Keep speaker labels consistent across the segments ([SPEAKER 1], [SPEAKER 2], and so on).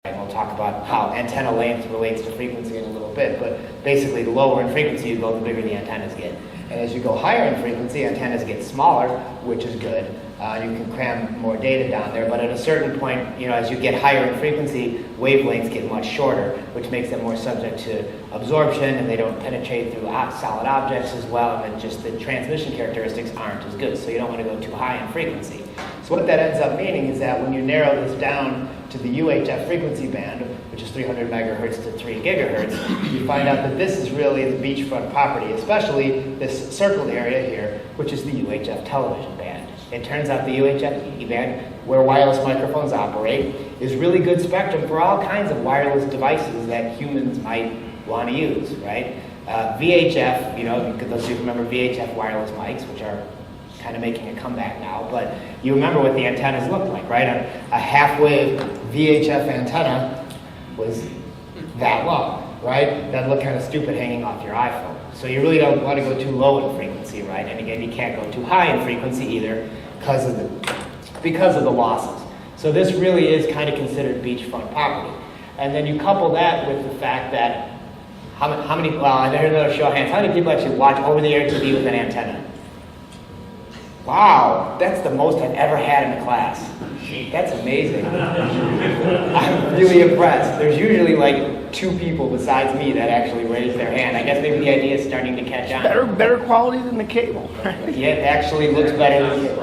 [SPEAKER 1] And we'll talk about how antenna length relates to frequency in a little bit, but basically the lower in frequency you go, the bigger the antennas get. And as you go higher in frequency, antennas get smaller, which is good. You can cram more data down there, but at a certain point, as you get higher in frequency, wavelengths get much shorter, which makes them more subject to absorption, and they don't penetrate through solid objects as well, and just the transmission characteristics aren't as good, so you don't want to go too high in frequency. So what that ends up meaning is that when you narrow this down to the UHF frequency band, which is 300 megahertz to 3 gigahertz, you find out that this is really the beachfront property, especially this circled area here, which is the UHF television band. It turns out the UHF band, where wireless microphones operate, is really good spectrum for all kinds of wireless devices that humans might want to use, right? VHF, those of you who remember VHF wireless mics, which are kind of making a comeback now, but you remember what the antennas looked like, right? A half-wave VHF antenna was that long, right? That looked kind of stupid hanging off your iPhone. So you really don't want to go too low in frequency, right? And again, you can't go too high in frequency either because of the losses. So this really is kind of considered beachfront property. And then you couple that with the fact that how many, well, I heard another show of hands, how many people actually watch over-the-air TV with an antenna? Wow, that's the most I've ever had in a class. That's amazing. I'm really impressed. There's usually like 2 people besides me that actually raise their hand. I guess maybe the idea is starting to catch on.
[SPEAKER 2] Better quality than the cable.
[SPEAKER 1] Yeah, it actually looks better than the cable.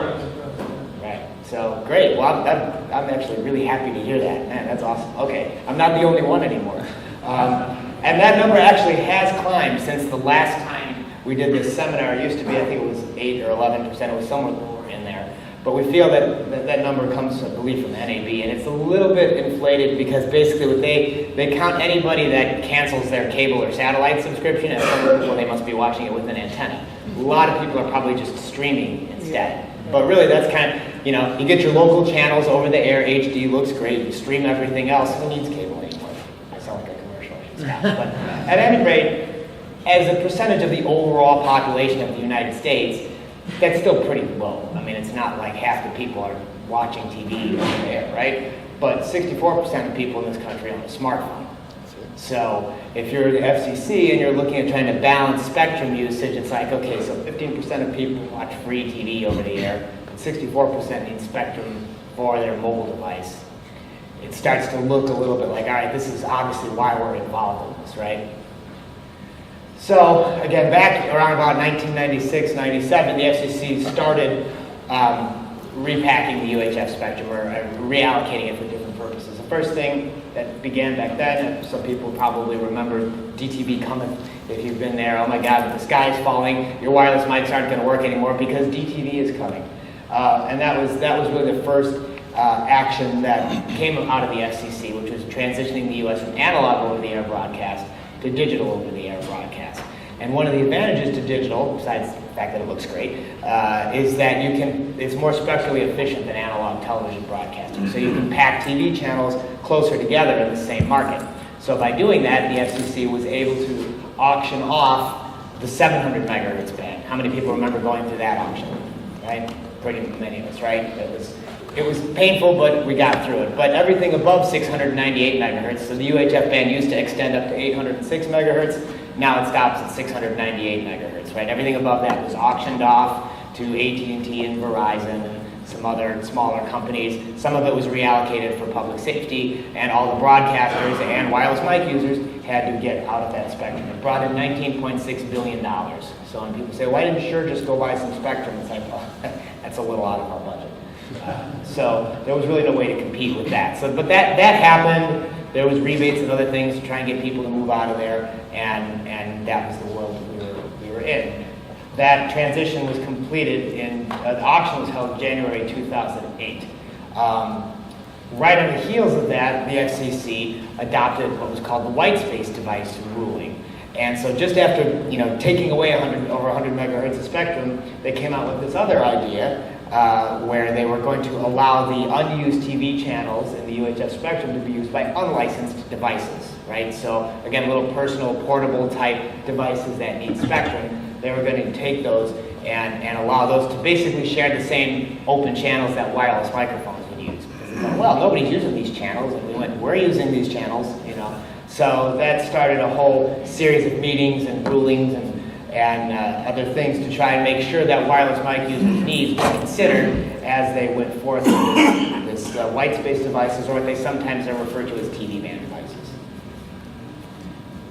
[SPEAKER 1] Right. So great. Well, I'm actually really happy to hear that. Man, that's awesome. Okay, I'm not the only one anymore. And that number actually has climbed since the last time we did this seminar. It used to be, I think it was 8 or 11%. It was somewhere lower in there. But we feel that number comes, I believe, from NAB, and it's a little bit inflated because basically they count anybody that cancels their cable or satellite subscription as someone, well, they must be watching it with an antenna. A lot of people are probably just streaming instead. But really, that's kind of, you get your local channels over the air, HD looks great, you stream everything else. Who needs cable anymore? I sound like a commercial, I should stop. But at any rate, as a percentage of the overall population of the United States, that's still pretty low. I mean, it's not like half the people are watching TV over there, right? But 64% of people in this country own a smartphone. So if you're the FCC and you're looking at trying to balance spectrum usage, it's like, okay, so 15% of people watch free TV over the air, but 64% need spectrum for their mobile device. It starts to look a little bit like, all right, this is obviously why we're involved in this, right? So again, back around about 1996, 97, the FCC started repacking the UHF spectrum or reallocating it for different purposes. The first thing that began back then, and some people probably remember DTV coming if you've been there. Oh my God, the sky is falling. Your wireless mics aren't going to work anymore because DTV is coming. And that was really the first action that came out of the FCC, which was transitioning the U.S. from analog over-the-air broadcast to digital over-the-air broadcast. And one of the advantages to digital, besides the fact that it looks great, is that it's more spectrally efficient than analog television broadcasting. So you can pack TV channels closer together in the same market. So by doing that, the FCC was able to auction off the 700 megahertz band. How many people remember going through that auction? Right? Pretty many of us, right? It was painful, but we got through it. But everything above 698 megahertz, so the UHF band used to extend up to 806 megahertz. Now it stops at 698 megahertz, right? Everything above that was auctioned off to AT&T and Verizon and some other smaller companies. Some of it was reallocated for public safety, and all the broadcasters and wireless mic users had to get out of that spectrum. It brought in $19.6 billion. So when people say, why didn't Shure just go buy some spectrum? It's like, well, that's a little out of our budget. So there was really no way to compete with that. But that happened. There was rebates and other things to try and get people to move out of there, and that was the world we were in. That transition was completed the auction was held January 2008. Right on the heels of that, the FCC adopted what was called the Whitespace device ruling. And so just after taking away over 100 megahertz of spectrum, they came out with this other idea where they were going to allow the unused TV channels in the UHF spectrum to be used by unlicensed devices, right? So again, little personal, portable type devices that need spectrum, they were going to take those and allow those to basically share the same open channels that wireless microphones would use. Because going, well, nobody's using these channels. And we went, we're using these channels, you know. So that started a whole series of meetings and rulings and other things to try and make sure that wireless mic users' needs were considered as they went forth with this Whitespace devices, or what they sometimes are referred to as TV band devices.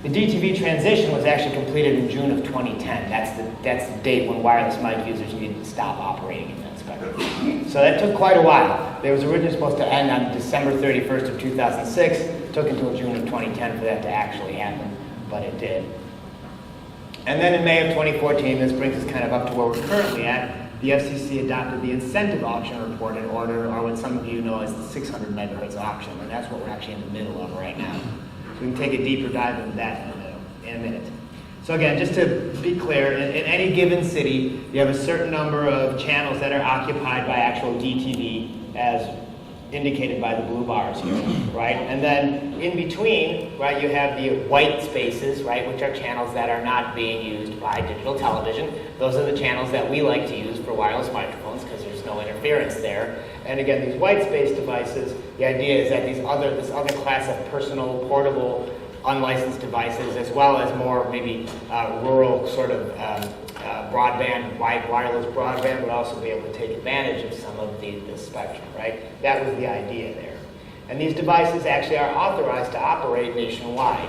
[SPEAKER 1] The DTV transition was actually completed in June of 2010. That's the date when wireless mic users needed to stop operating in that spectrum. So that took quite a while. It was originally supposed to end on December 31st of 2006. It took until June of 2010 for that to actually happen, but it did. And then in May of 2014, this brings us kind of up to where we're currently at. The FCC adopted the incentive auction report in order, or what some of you know as the 600 megahertz auction, and that's what we're actually in the middle of right now. So we can take a deeper dive into that in a minute. So again, just to be clear, in any given city, you have a certain number of channels that are occupied by actual DTV, as indicated by the blue bars here, right? And then in between, right, you have the white spaces, right, which are channels that are not being used by digital television. Those are the channels that we like to use for wireless microphones because there's no interference there. And again, these white space devices, the idea is that this other class of personal, portable, unlicensed devices, as well as more maybe rural sort of broadband, wireless broadband, would also be able to take advantage of some of this spectrum, right? That was the idea there. And these devices actually are authorized to operate nationwide.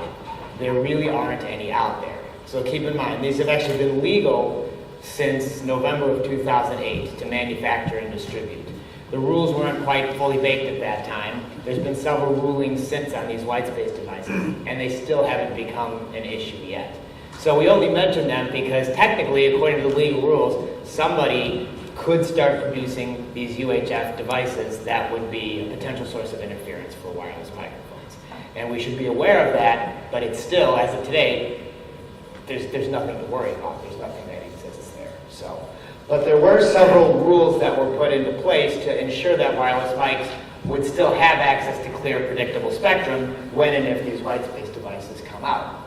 [SPEAKER 1] There really aren't any out there. So keep in mind, these have actually been legal since November of 2008 to manufacture and distribute. The rules weren't quite fully baked at that time. There's been several rulings since on these white space devices, and they still haven't become an issue yet. So we only mention them because technically, according to the legal rules, somebody could start producing these UHF devices that would be a potential source of interference for wireless microphones. And we should be aware of that, but it's still, as of today, there's nothing to worry about. There's nothing that exists there. So, but there were several rules that were put into place to ensure that wireless mics would still have access to clear, predictable spectrum when and if these white space devices come out.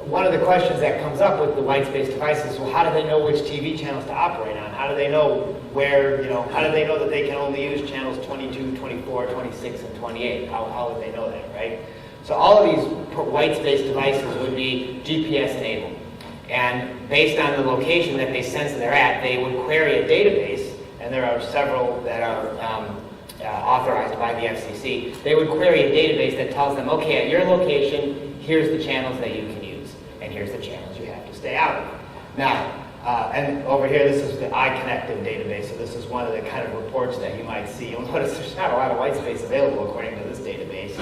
[SPEAKER 1] One of the questions that comes up with the white space devices is, well, how do they know which TV channels to operate on? How do they know where, how do they know that they can only use channels 22, 24, 26, and 28? How would they know that, right? So all of these white space devices would be GPS enabled. And based on the location that they sense they're at, they would query a database, and there are several that are authorized by the FCC. They would query a database that tells them, okay, at your location, here's the channels that you can use, and here's the channels you have to stay out of. Now, and over here, this is the iConnected database, so this is one of the kind of reports that you might see. You'll notice there's not a lot of white space available according to this database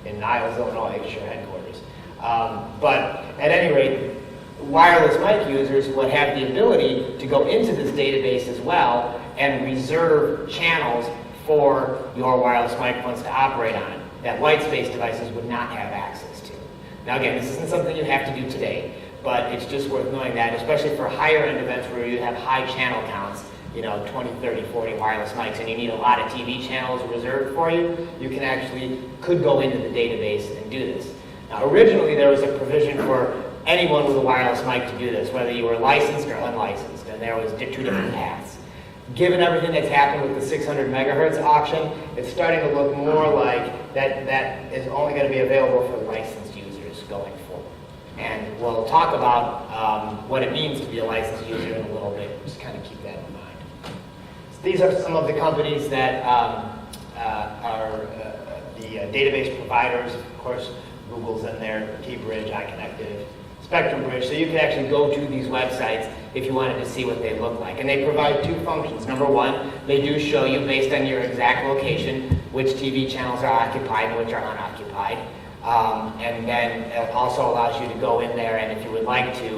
[SPEAKER 1] in Niles, Illinois, Shure headquarters. But at any rate, wireless mic users would have the ability to go into this database as well and reserve channels for your wireless microphones to operate on that white space devices would not have access to. Now again, this isn't something you have to do today, but it's just worth knowing that, especially for higher end events where you have high channel counts, 20, 30, 40 wireless mics, and you need a lot of TV channels reserved for you, you could go into the database and do this. Now originally there was a provision for anyone with a wireless mic to do this, whether you were licensed or unlicensed, and there was two different paths. Given everything that's happened with the 600 megahertz auction, it's starting to look more like that is only going to be available for licensed users going forward. And we'll talk about what it means to be a licensed user in a little bit. Just kind of keep that in mind. So these are some of the companies that are the database providers. Of course, Google's in there, T-Bridge, iConnected, Spectrum Bridge. So you can actually go to these websites if you wanted to see what they look like. And they provide two functions. Number one, they do show you, based on your exact location, which TV channels are occupied and which are unoccupied. And then it also allows you to go in there and, if you would like to,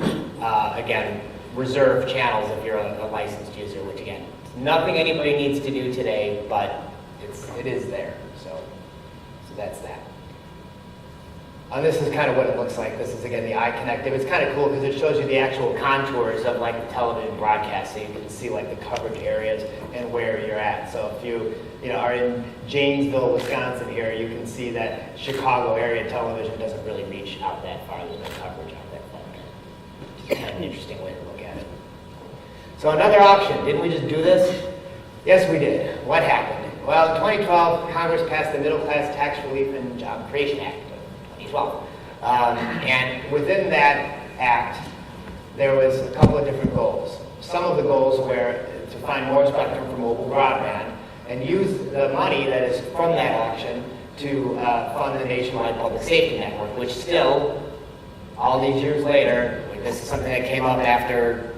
[SPEAKER 1] again, reserve channels if you're a licensed user, which again, nothing anybody needs to do today, but it is there. So that's that. And this is kind of what it looks like. This is, again, the iConnective. It's kind of cool because it shows you the actual contours of like the television broadcast, so you can see like the coverage areas and where you're at. So if you are in Janesville, Wisconsin here, you can see that Chicago area television doesn't really reach out that far. There's no coverage out that far. It's kind of an interesting way to look at it. So another option. Didn't we just do this? Yes, we did. What happened? Well, in 2012, Congress passed the Middle Class Tax Relief and Job Creation Act of 2012. And within that act, there was a couple of different goals. Some of the goals were to find more spectrum for mobile broadband and use the money that is from that auction to fund the nationwide public safety network, which still, all these years later, this is something that came up after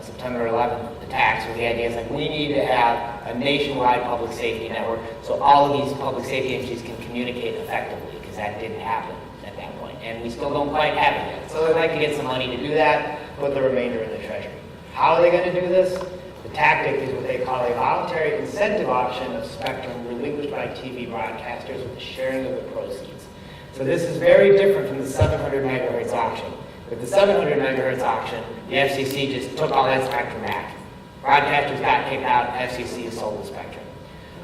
[SPEAKER 1] September 11th attacks, with the idea is like we need to have a nationwide public safety network so all of these public safety agencies can communicate effectively, because that didn't happen at that point, and we still don't quite have it yet. So they'd like to get some money to do that, put the remainder in the Treasury. How are they going to do this? The tactic is what they call a voluntary incentive auction of spectrum relinquished by TV broadcasters with the sharing of the proceeds. So this is very different from the 700 megahertz auction. With the 700 megahertz auction, the FCC just took all that spectrum back. Broadcasters got kicked out, FCC sold the spectrum.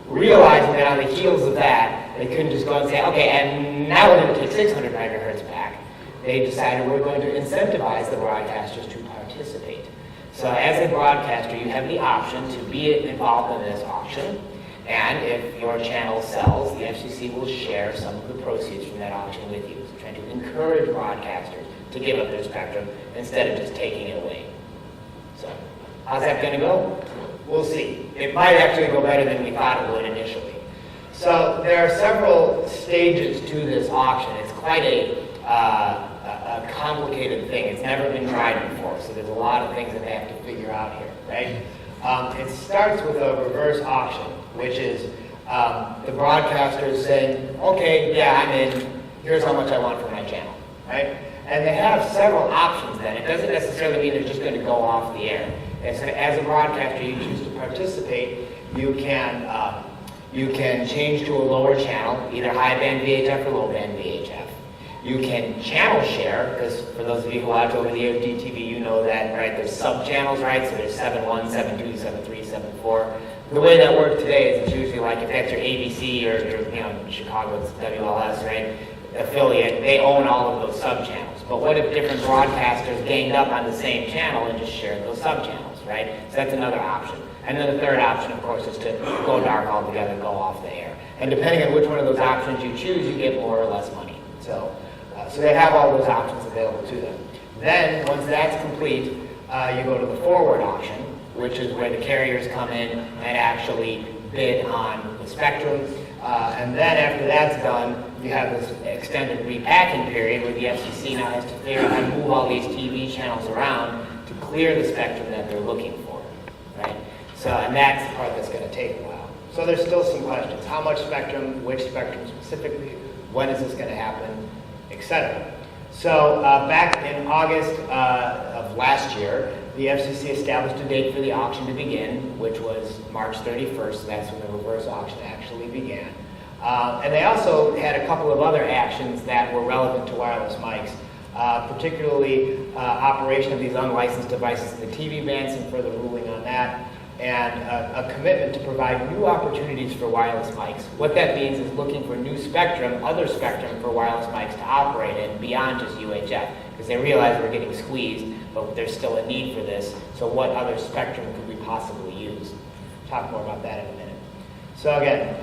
[SPEAKER 1] Realizing that on the heels of that, they couldn't just go and say, okay, and now we're going to take 600 megahertz back. They decided we're going to incentivize the broadcasters to participate. So as a broadcaster, you have the option to be involved in this auction, and if your channel sells, the FCC will share some of the proceeds from that auction with you. So trying to encourage broadcasters to give up their spectrum instead of just taking it away. So how's that going to go? We'll see. It might actually go better than we thought it would initially. So there are several stages to this auction. It's quite a complicated thing. It's never been tried before, so there's a lot of things that they have to figure out here, right? It starts with a reverse auction, which is the broadcasters saying, okay, yeah, I'm in, here's how much I want for my channel, right? And they have several options then. It doesn't necessarily mean they're just going to go off the air. As a broadcaster, you choose to participate, you can change to a lower channel, either high band VHF or low band VHF. You can channel share, because for those of you who watch over the air DTV, you know that, right? There's sub-channels, right? So there's 7.1, 7.2, 7.3, 7.4. The way that works today is it's usually like if that's your ABC or your Chicago's WLS, right? Affiliate, they own all of those sub-channels. But what if different broadcasters ganged up on the same channel and just shared those sub-channels, right? So that's another option. And then the third option, of course, is to go dark altogether, go off the air. And depending on which one of those options you choose, you get more or less money. So they have all those options available to them. Then, once that's complete, you go to the forward auction, which is where the carriers come in and actually bid on the spectrum. And then after that's done, you have this extended repacking period where the FCC now has to figure out how to move all these TV channels around to clear the spectrum that they're looking for, right? So, and that's the part that's going to take a while. So there's still some questions. How much spectrum, which spectrum specifically, when is this going to happen, etc. So back in August of last year, the FCC established a date for the auction to begin, which was March 31st, so that's when the reverse auction actually began. And they also had a couple of other actions that were relevant to wireless mics, particularly operation of these unlicensed devices in the TV band, some further ruling on that, and a commitment to provide new opportunities for wireless mics. What that means is looking for new spectrum, other spectrum for wireless mics to operate in beyond just UHF, because they realize we're getting squeezed, but there's still a need for this, so what other spectrum could we possibly use? Talk more about that in a minute. So again,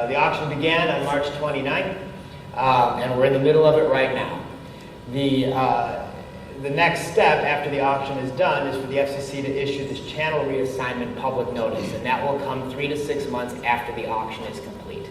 [SPEAKER 1] the auction began on March 29th, and we're in the middle of it right now. The next step after the auction is done is for the FCC to issue this channel reassignment public notice, and that will come 3 to 6 months after the auction is complete.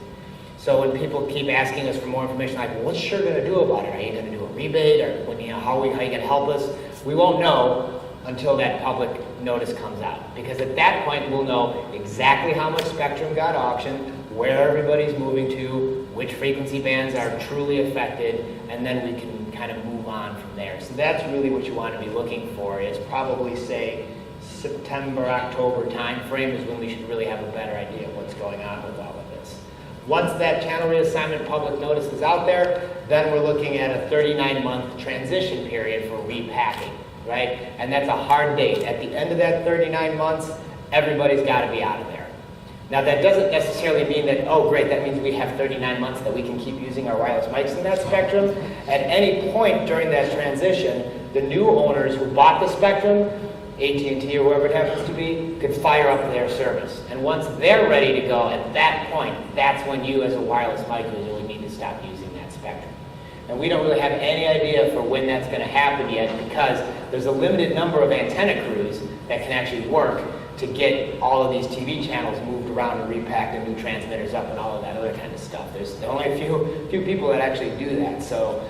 [SPEAKER 1] So when people keep asking us for more information, like, well, what's Shure going to do about it? Are you going to do a rebate, or how are you going to help us? We won't know until that public notice comes out, because at that point we'll know exactly how much spectrum got auctioned, where everybody's moving to, which frequency bands are truly affected, and then we can kind of move on from there. So that's really what you want to be looking for, is probably, say, September, October time frame is when we should really have a better idea of what's going on with all of this. Once that channel reassignment public notice is out there, then we're looking at a 39-month transition period for repacking, right? And that's a hard date. At the end of that 39 months, everybody's got to be out of there. Now, that doesn't necessarily mean that, oh, great, that means we have 39 months that we can keep using our wireless mics in that spectrum. At any point during that transition, the new owners who bought the spectrum, AT&T or whoever it happens to be, could fire up their service. And once they're ready to go, at that point, that's when you as a wireless mic user would need to stop using that spectrum. And we don't really have any idea for when that's going to happen yet, because there's a limited number of antenna crews that can actually work to get all of these TV channels moved around and repacked and new transmitters up and all of that other kind of stuff. There's only a few people that actually do that, so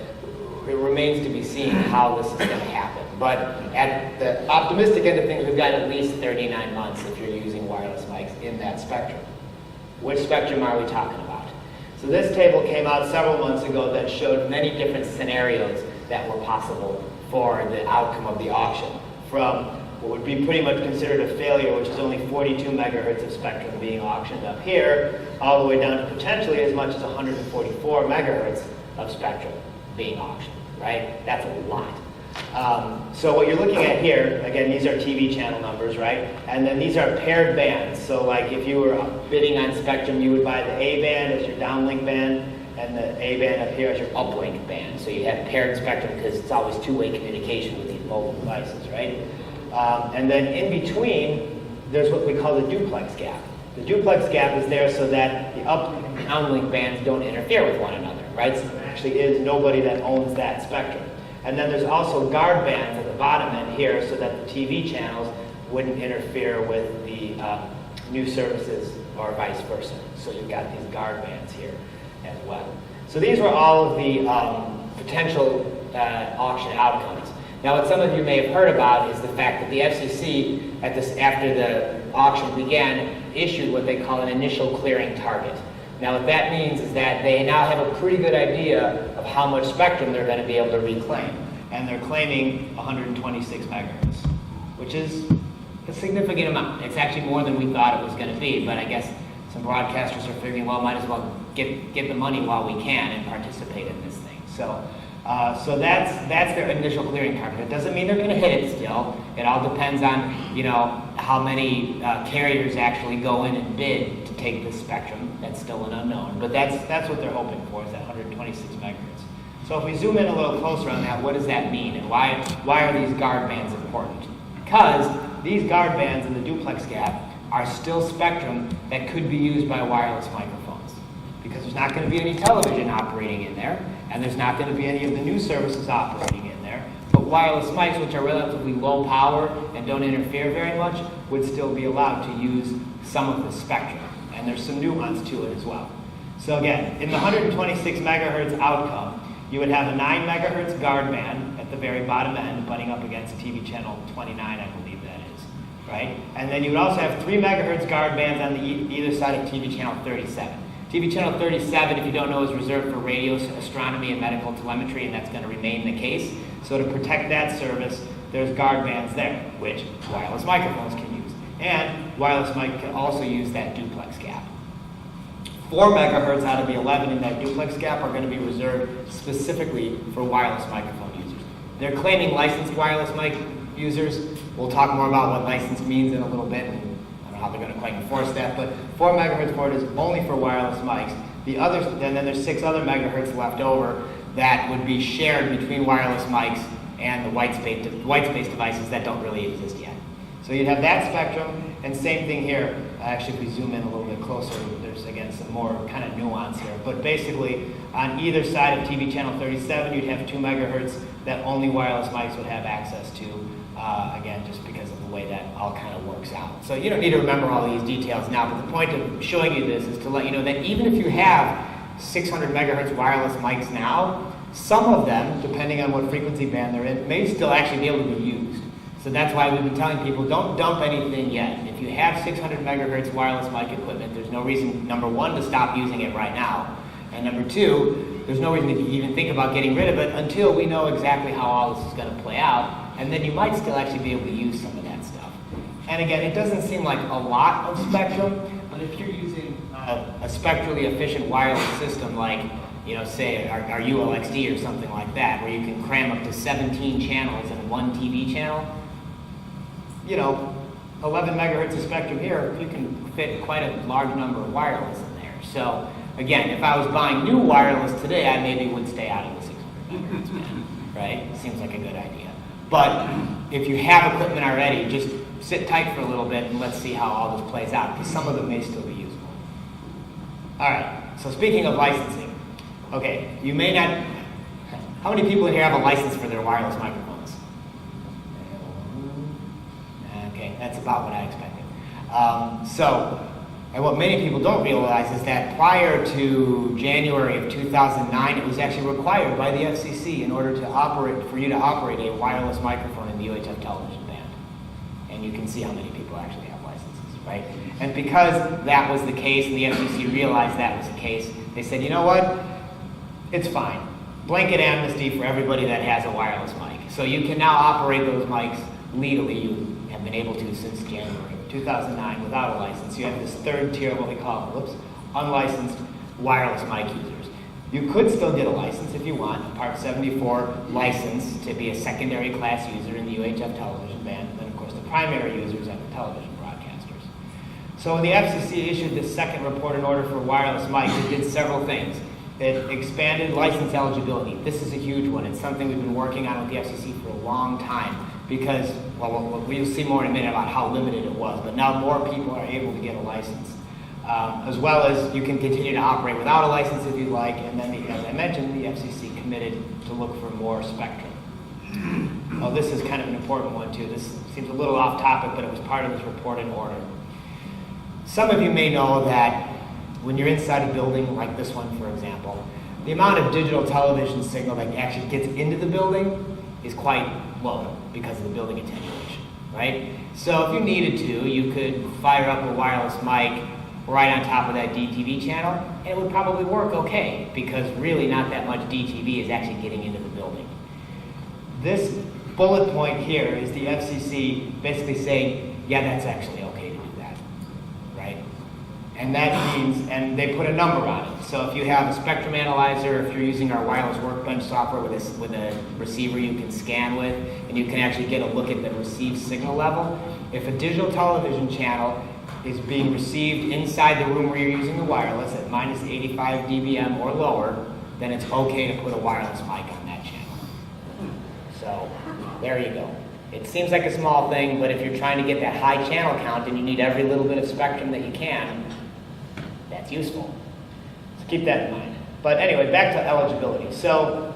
[SPEAKER 1] it remains to be seen how this is going to happen. But at the optimistic end of things, we've got at least 39 months if you're using wireless mics in that spectrum. Which spectrum are we talking about? So this table came out several months ago that showed many different scenarios that were possible for the outcome of the auction, from what would be pretty much considered a failure, which is only 42 megahertz of spectrum being auctioned up here, all the way down to potentially as much as 144 megahertz of spectrum being auctioned, right? That's a lot. So what you're looking at here, again, these are TV channel numbers, right? And then these are paired bands. So like if you were bidding on spectrum, you would buy the A band as your downlink band, and the A band up here as your uplink band. So you have paired spectrum because it's always two-way communication with these mobile devices, right? And then in between, there's what we call the duplex gap. The duplex gap is there so that the uplink and downlink bands don't interfere with one another, right? So there actually is nobody that owns that spectrum. And then there's also guard bands at the bottom end here so that the TV channels wouldn't interfere with the new services or vice versa. So you've got these guard bands here as well. So these were all of the potential auction outcomes. Now, what some of you may have heard about is the fact that the FCC, after the auction began, issued what they call an initial clearing target. Now, what that means is that they now have a pretty good idea of how much spectrum they're going to be able to reclaim. And they're claiming 126 megahertz, which is a significant amount. It's actually more than we thought it was going to be, but I guess some broadcasters are figuring, well, might as well get the money while we can and participate in this thing. So that's their initial clearing target. It doesn't mean they're going to hit it still. It all depends on, you know, how many carriers actually go in and bid to take this spectrum. That's still an unknown. But that's what they're hoping for, is that 126 megahertz. So if we zoom in a little closer on that, what does that mean? And why are these guard bands important? Because these guard bands in the duplex gap are still spectrum that could be used by wireless microphones. Because there's not going to be any television operating in there, and there's not going to be any of the new services operating in there. But wireless mics, which are relatively low power and don't interfere very much, would still be allowed to use some of the spectrum. And there's some nuance to it as well. So again, in the 126 megahertz outcome, you would have a 9 megahertz guard band at the very bottom end, butting up against TV channel 29, I believe that is, right? And then you would also have 3 megahertz guard bands on the either side of TV channel 37. TV channel 37, if you don't know, is reserved for radio astronomy and medical telemetry, and that's going to remain the case. So to protect that service, there's guard bands there, which wireless microphones can use. And wireless mic can also use that duplex gap. 4 megahertz out of the 11 in that duplex gap are going to be reserved specifically for wireless microphone users. They're claiming licensed wireless mic users. We'll talk more about what license means in a little bit, and I don't know how they're going to quite enforce that, but 4 megahertz for it is only for wireless mics. The others, and then there's 6 other megahertz left over that would be shared between wireless mics and the Whitespace devices that don't really exist yet. So you'd have that spectrum, and same thing here. Actually, if we zoom in a little bit closer, there's again some more kind of nuance here. But basically, on either side of TV channel 37, you'd have 2 megahertz that only wireless mics would have access to, again, just because of the way that all kind of works out. So you don't need to remember all these details now, but the point of showing you this is to let you know that even if you have 600 megahertz wireless mics now, some of them, depending on what frequency band they're in, may still actually be able to be used. So that's why we've been telling people, don't dump anything yet. If you have 600 megahertz wireless mic equipment, there's no reason, number one, to stop using it right now. And number two, there's no reason to even think about getting rid of it until we know exactly how all this is going to play out. And then you might still actually be able to use some of that stuff. And again, it doesn't seem like a lot of spectrum, but if you're using a spectrally efficient wireless system like, you know, say our ULXD or something like that, where you can cram up to 17 channels in one TV channel, you know, 11 megahertz of spectrum here, you can fit quite a large number of wireless in there. So again, if I was buying new wireless today, I maybe would stay out of the 600 megahertz band, right? Seems like a good idea. But if you have equipment already, just sit tight for a little bit and let's see how all this plays out, because some of them may still be usable. All right, so speaking of licensing, okay, you may not, how many people in here have a license for their wireless microphones? Okay, that's about what I expected. And what many people don't realize is that prior to January of 2009, it was actually required by the FCC in order to operate, for you to operate a wireless microphone in the UHF television band. And you can see how many people actually have licenses, right? And because that was the case, and the FCC realized that was the case, they said, you know what? It's fine. Blanket amnesty for everybody that has a wireless mic. So you can now operate those mics legally. You have been able to since January 2009 without a license. You have this third tier, what we call, unlicensed wireless mic users. You could still get a license if you want, a Part 74 license to be a secondary class user in the UHF television band, and then of course the primary users are the television broadcasters. So when the FCC issued this second report in order for wireless mics, it did several things. It expanded license eligibility. This is a huge one. It's something we've been working on with the FCC for a long time because, well, we'll see more in a minute about how limited it was, but now more people are able to get a license. As well as you can continue to operate without a license if you'd like, and then, as I mentioned, the FCC committed to look for more spectrum. Well, this is kind of an important one too. This seems a little off topic, but it was part of this report in order. Some of you may know that when you're inside a building like this one, for example, the amount of digital television signal that actually gets into the building is quite low because of the building attenuation, right? So if you needed to, you could fire up a wireless mic right on top of that DTV channel, and it would probably work okay because really not that much DTV is actually getting into the building. This bullet point here is the FCC basically saying, yeah, that's actually okay to do that, right? And that means, and they put a number on it. So if you have a spectrum analyzer, if you're using our wireless workbench software with a receiver you can scan with, and you can actually get a look at the received signal level, if a digital television channel is being received inside the room where you're using the wireless at minus 85 dBm or lower, then it's okay to put a wireless mic on that channel. So there you go. It seems like a small thing, but if you're trying to get that high channel count and you need every little bit of spectrum that you can, that's useful. So keep that in mind. But anyway, back to eligibility. So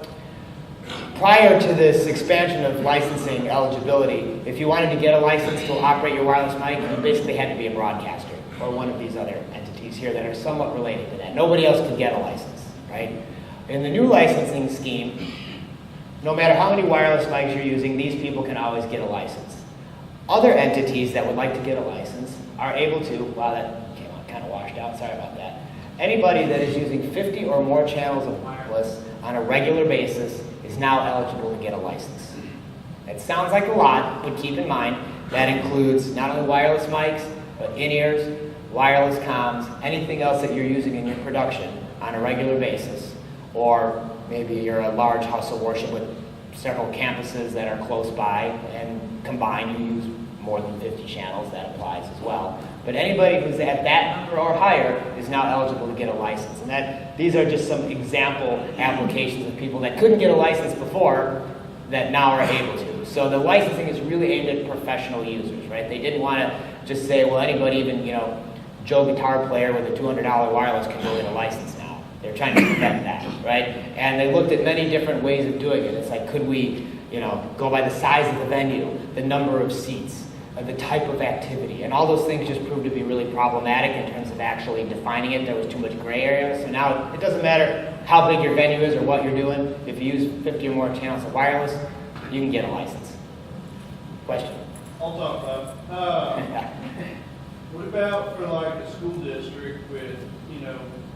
[SPEAKER 1] prior to this expansion of licensing eligibility, if you wanted to get a license to operate your wireless mic, you basically had to be a broadcaster or one of these other entities here that are somewhat related to that. Nobody else could get a license, right? In the new licensing scheme, no matter how many wireless mics you're using, these people can always get a license. Other entities that would like to get a license are able to, wow, that came out kind of washed out, sorry about that. Anybody that is using 50 or more channels of wireless on a regular basis is now eligible to get a license. It sounds like a lot, but keep in mind that includes not only wireless mics, but in-ears, wireless comms, anything else that you're using in your production on a regular basis. Or maybe you're a large house of worship with several campuses that are close by, and combined you use more than 50 channels, that applies as well. But anybody who's at that number or higher is now eligible to get a license. And these are just some example applications of people that couldn't get a license before that now are able to. So the licensing is really aimed at professional users, right? They didn't want to just say, well, anybody, even, Joe guitar player with a $200 wireless can go get a license now. They're trying to prevent that, right? And they looked at many different ways of doing it. It's like, could we, go by the size of the venue, the number of seats, the type of activity, and all those things just proved to be really problematic in terms of actually defining it. There was too much gray area, so now it doesn't matter how big your venue is or what you're doing. If you use 50 or more channels of wireless, you can get a license. Question?
[SPEAKER 2] I'll talk about what about for like a school district with,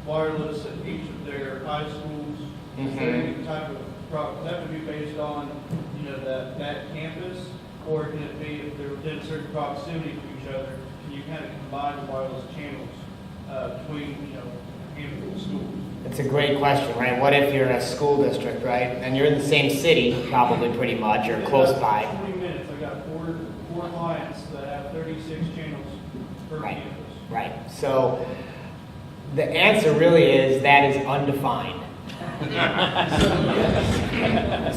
[SPEAKER 2] wireless at each of their high schools? Is there any type of problem? That would be based on, that campus? Or can it be if they're within a certain proximity to each other, can you kind of combine the wireless channels between, a handful of schools?
[SPEAKER 1] It's a great question, right? What if you're a school district, right? And you're in the same city, probably pretty much, or close by.
[SPEAKER 2] 20 minutes, I got four clients that have 36 channels per campus.
[SPEAKER 1] Right. So the answer really is that is undefined.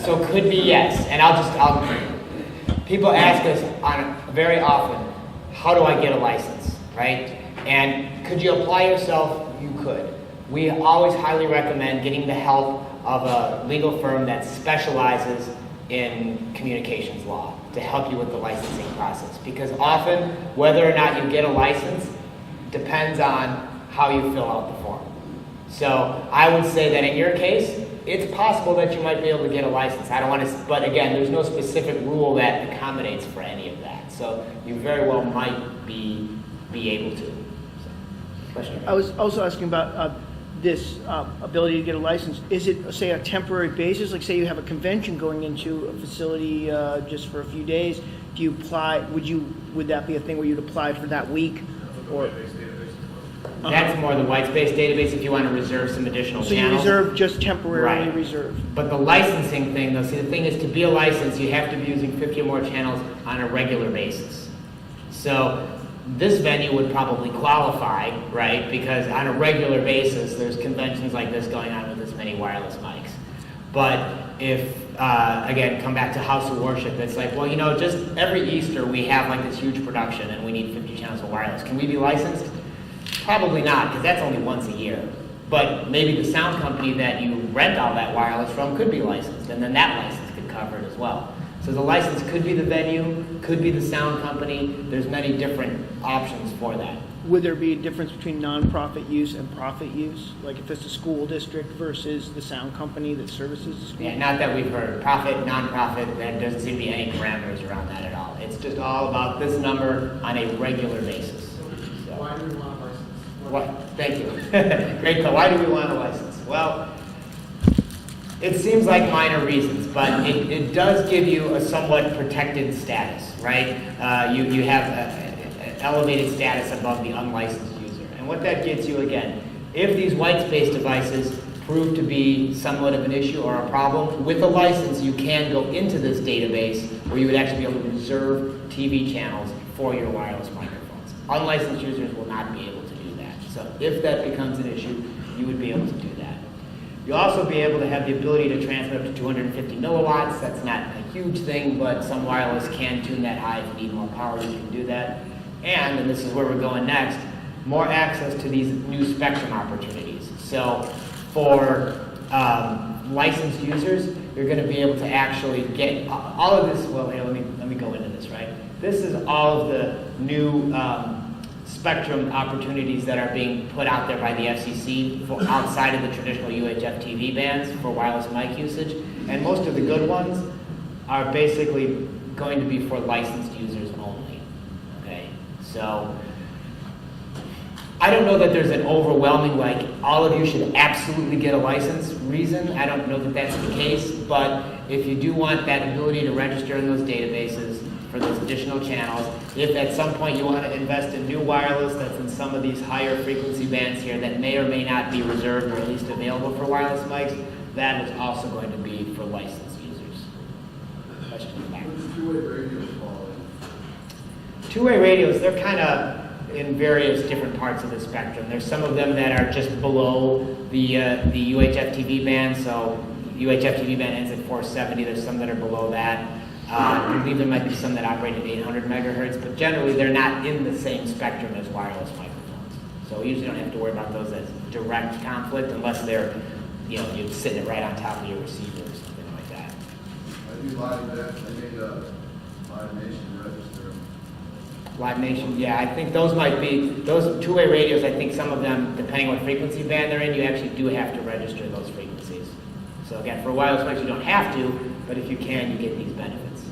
[SPEAKER 1] So could be yes. And people ask us very often, how do I get a license, right? And could you apply yourself? You could. We always highly recommend getting the help of a legal firm that specializes in communications law to help you with the licensing process. Because often, whether or not you get a license depends on how you fill out the form. So I would say that in your case, it's possible that you might be able to get a license. I don't want to, but again, there's no specific rule that accommodates for any of that. So you very well might be able to. So, question?
[SPEAKER 3] I was also asking about this ability to get a license. Is it, say, a temporary basis? Like, say you have a convention going into a facility just for a few days. Do you apply? Would that be a thing where you'd apply for that week? Or
[SPEAKER 1] that's more the Whitespace database if you want to reserve some additional
[SPEAKER 3] so
[SPEAKER 1] channels.
[SPEAKER 3] You reserve, just temporarily
[SPEAKER 1] right.
[SPEAKER 3] reserve.
[SPEAKER 1] But the licensing thing, though, see, the thing is, to be a license, you have to be using 50 or more channels on a regular basis. So this venue would probably qualify, right? Because on a regular basis, there's conventions like this going on with this many wireless mics. But if, again, come back to House of Worship, it's like, well, you know, just every Easter we have like this huge production and we need 50 channels of wireless. Can we be licensed? Probably not, because that's only once a year. But maybe the sound company that you rent all that wireless from could be licensed, and then that license could cover it as well. So the license could be the venue, could be the sound company. There's many different options for that.
[SPEAKER 3] Would there be a difference between nonprofit use and profit use? Like if it's a school district versus the sound company that services the school?
[SPEAKER 1] Yeah, not that we've heard. Profit, nonprofit, there doesn't seem to be any parameters around that at all. It's just all about this number on a regular basis. So.
[SPEAKER 4] Why do we want a license?
[SPEAKER 1] What? Thank you. Great call. Why do we want a license? Well, it seems like minor reasons, but it does give you a somewhat protected status, right? You have an elevated status above the unlicensed user. And what that gets you, again, if these Whitespace devices prove to be somewhat of an issue or a problem, with a license you can go into this database where you would actually be able to reserve TV channels for your wireless microphones. Unlicensed users will not be able to do that. So if that becomes an issue, you would be able to do that. You'll also be able to have the ability to transmit up to 250 milliwatts. That's not a huge thing, but some wireless can tune that high. If you need more power, you can do that. And this is where we're going next, more access to these new spectrum opportunities. So for licensed users, you're going to be able to actually get all of this. Well, let me go into this, right? This is all of the new spectrum opportunities that are being put out there by the FCC for outside of the traditional UHF TV bands for wireless mic usage. And most of the good ones are basically going to be for licensed users only. Okay, so I don't know that there's an overwhelming, like, all of you should absolutely get a license reason. I don't know that that's the case, but if you do want that ability to register in those databases for those additional channels, if at some point you want to invest in new wireless that's in some of these higher frequency bands here that may or may not be reserved or at least available for wireless mics, that is also going to be for licensed users. Question back.
[SPEAKER 4] What does two-way radios fall in?
[SPEAKER 1] Two-way radios, they're kind of in various different parts of the spectrum. There's some of them that are just below the UHF TV band, so UHF TV band ends at 470. There's some that are below that. I believe there might be some that operate at 800 megahertz, but generally they're not in the same spectrum as wireless microphones. So we usually don't have to worry about those as direct conflict unless they're, you're sitting it right on top of your receiver or something like that.
[SPEAKER 4] I do live that. They made a Live Nation register.
[SPEAKER 1] Live Nation, yeah, I think those might be, those two-way radios, I think some of them, depending on what frequency band they're in, you actually do have to register those frequencies. So again, for wireless mics you don't have to, but if you can, you get these benefits.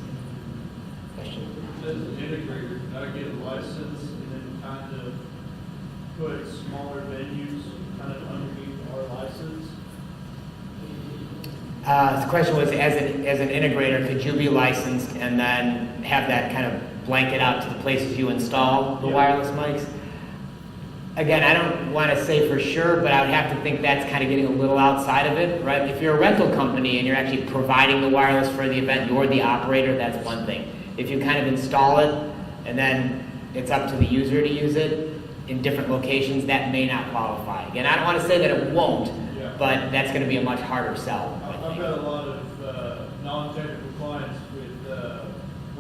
[SPEAKER 1] Question?
[SPEAKER 2] It says an integrator, gotta get a license and then kind of put smaller venues kind of underneath our license.
[SPEAKER 1] The question was, as an integrator, could you be licensed and then have that kind of blanket out to the places you install the wireless mics? Again, I don't want to say for sure, but I would have to think that's kind of getting a little outside of it, right? If you're a rental company and you're actually providing the wireless for the event, you're the operator, that's one thing. If you kind of install it and then it's up to the user to use it in different locations, that may not qualify. Again, I don't want to say that it won't, but that's going to be a much harder sell.
[SPEAKER 2] I've got a lot of non-technical clients with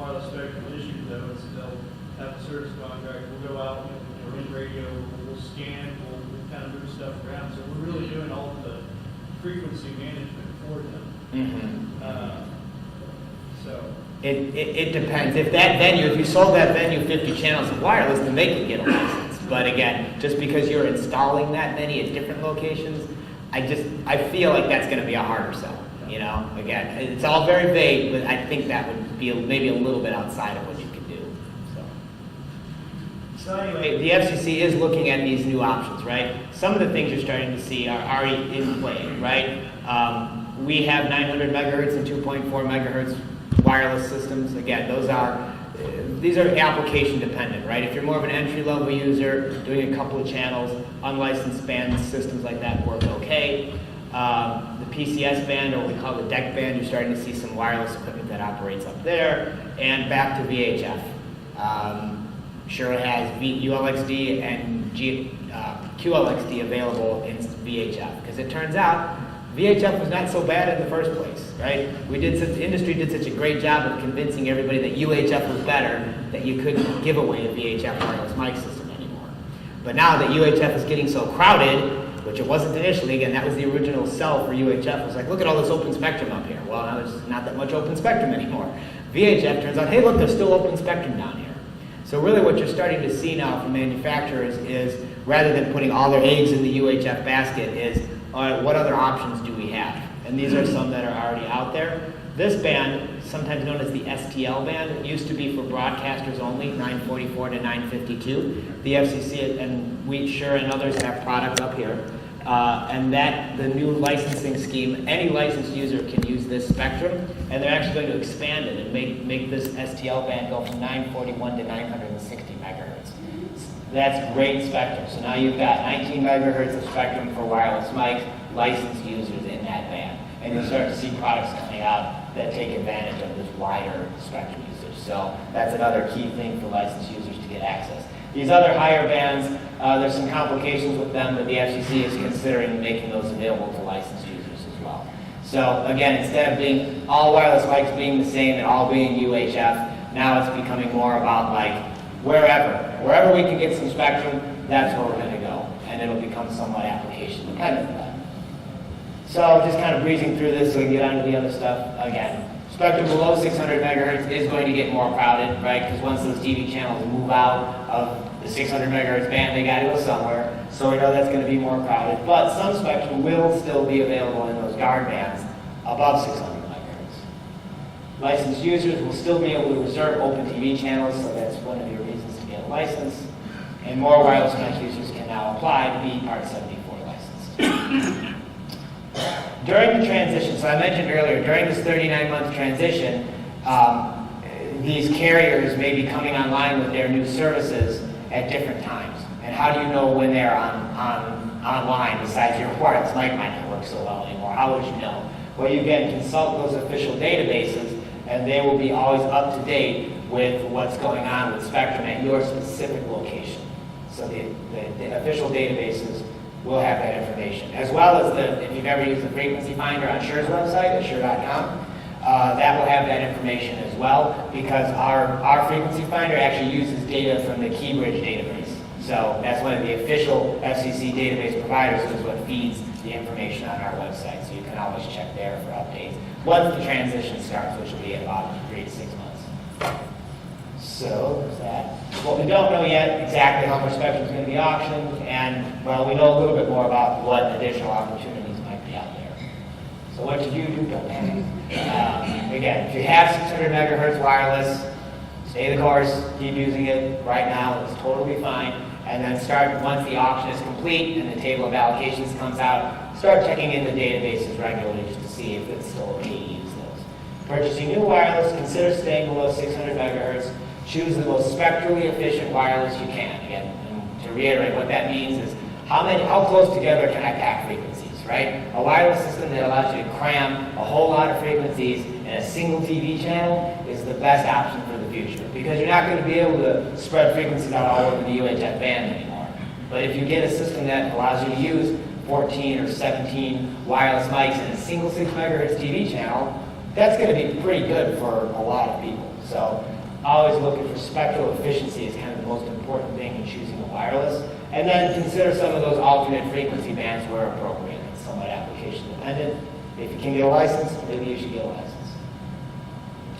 [SPEAKER 2] wireless spectrum issues though, is they'll have a service contract, we'll go out, you know, in radio, we'll scan, we'll kind of move stuff around, so we're really doing all of the frequency management for them. So.
[SPEAKER 1] It depends. If that venue, if you sold that venue 50 channels of wireless, then they could get a license. But again, just because you're installing that many at different locations, I feel like that's going to be a harder sell. You know, again, it's all very vague, but I think that would be maybe a little bit outside of what you could do. So anyway, the FCC is looking at these new options, right? Some of the things you're starting to see are already in play, right? We have 900 megahertz and 2.4 megahertz wireless systems. Again, these are application dependent, right? If you're more of an entry-level user, doing a couple of channels, unlicensed band systems like that work okay. The PCS band, or what we call the DEC band, you're starting to see some wireless equipment that operates up there. And back to VHF. Shure has ULXD and QLXD available in VHF, because it turns out VHF was not so bad in the first place, right? The industry did such a great job of convincing everybody that UHF was better that you couldn't give away a VHF wireless mic system anymore. But now that UHF is getting so crowded, which it wasn't initially, again, that was the original sell for UHF. It was like, look at all this open spectrum up here. Well, now there's not that much open spectrum anymore. VHF turns out, hey, look, there's still open spectrum down here. So really what you're starting to see now from manufacturers is, rather than putting all their eggs in the UHF basket, is what other options do we have? And these are some that are already out there. This band, sometimes known as the STL band, it used to be for broadcasters only, 944 to 952. The FCC and Shure and others have product up here. And the new licensing scheme, any licensed user can use this spectrum, and they're actually going to expand it and make this STL band go from 941 to 960 megahertz. That's great spectrum. So now you've got 19 megahertz of spectrum for wireless mics, licensed users in that band. And you'll start to see products coming out that take advantage of this wider spectrum usage. So that's another key thing for licensed users to get access. These other higher bands, there's some complications with them, but the FCC is considering making those available to licensed users as well. So again, instead of being all wireless mics being the same and all being UHF, now it's becoming more about like wherever we can get some spectrum, that's where we're going to go, and it'll become somewhat application dependent for that. So just kind of breezing through this so we can get on to the other stuff. Again, spectrum below 600 megahertz is going to get more crowded, right? Because once those TV channels move out of the 600 megahertz band, they got to go somewhere. So we know that's going to be more crowded. But some spectrum will still be available in those guard bands above 600 megahertz. Licensed users will still be able to reserve open TV channels, so that's one of your reasons to get a license. And more wireless mic users can now apply to be Part 74 licensed. During the transition, so I mentioned earlier, during this 39-month transition, these carriers may be coming online with their new services at different times. And how do you know when they're online, besides your wireless mic might not work so well anymore? How would you know? Well, you can consult those official databases, and they will be always up to date with what's going on with spectrum at your specific location. So the official databases will have that information, as well as if you've ever used the frequency finder on Shure's website at Shure.com, that will have that information as well, because our frequency finder actually uses data from the Keybridge database. So that's one of the official FCC database providers, which is what feeds the information on our website. So you can always check there for updates once the transition starts, which will be in about 3 to 6 months. So there's that. What we don't know yet exactly how much spectrum is going to be auctioned, and well, we know a little bit more about what additional opportunities might be out there. So what should you do? Again, if you have 600 megahertz wireless, stay the course, keep using it right now, it's totally fine. And then start, once the auction is complete and the table of allocations comes out, start checking in the databases regularly just to see if it's still okay to use those. Purchasing new wireless, consider staying below 600 megahertz. Choose the most spectrally efficient wireless you can. Again, and to reiterate, what that means is how close together can I pack frequencies, right? A wireless system that allows you to cram a whole lot of frequencies in a single TV channel is the best option for the future, because you're not going to be able to spread frequencies out all over the UHF band anymore. But if you get a system that allows you to use 14 or 17 wireless mics in a single 6 megahertz TV channel, that's going to be pretty good for a lot of people. So always looking for spectral efficiency is kind of the most important thing in choosing a wireless. And then consider some of those alternate frequency bands where appropriate. It's somewhat application dependent. If you can get a license, maybe you should get a license.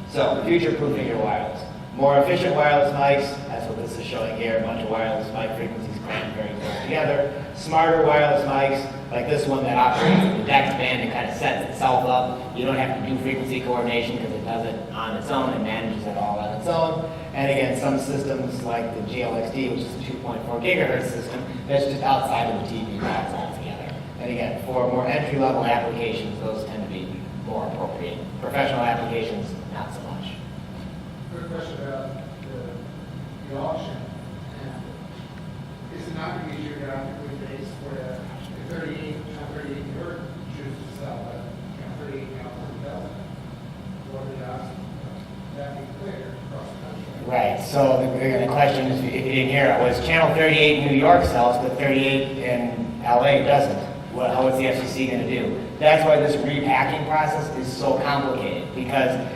[SPEAKER 1] So, future-proofing your wireless. More efficient wireless mics, that's what this is showing here, a bunch of wireless mic frequencies crammed very close together. Smarter wireless mics, like this one that operates in the DEX band and kind of sets itself up. You don't have to do frequency coordination because it does it on its own and manages it all on its own. And again, some systems like the GLXD, which is the 2.4 gigahertz system, that's just outside of the TV box altogether. And again, for more entry-level applications, those tend to be more appropriate. Professional applications, not so much.
[SPEAKER 5] Quick question about the auction. Is it not going to be geographically based where the 38 hertz chooses to sell, but 38 California doesn't? Or did that be clear across the country?
[SPEAKER 1] Right, so the question is, if you didn't hear it, was channel 38 in New York sells, but 38 in LA doesn't. What's the FCC going to do? That's why this repacking process is so complicated, because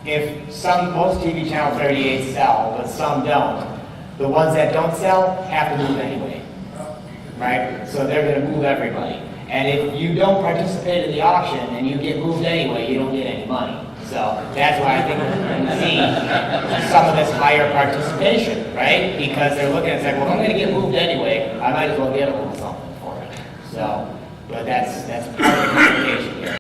[SPEAKER 1] if most TV channel 38s sell, but some don't, the ones that don't sell have to move anyway, right? So they're going to move everybody. And if you don't participate in the auction and you get moved anyway, you don't get any money. So that's why I think we're going to see some of this higher participation, right? Because they're looking and saying, well, if I'm going to get moved anyway, I might as well get a little something for it. So, but that's part of the complication here.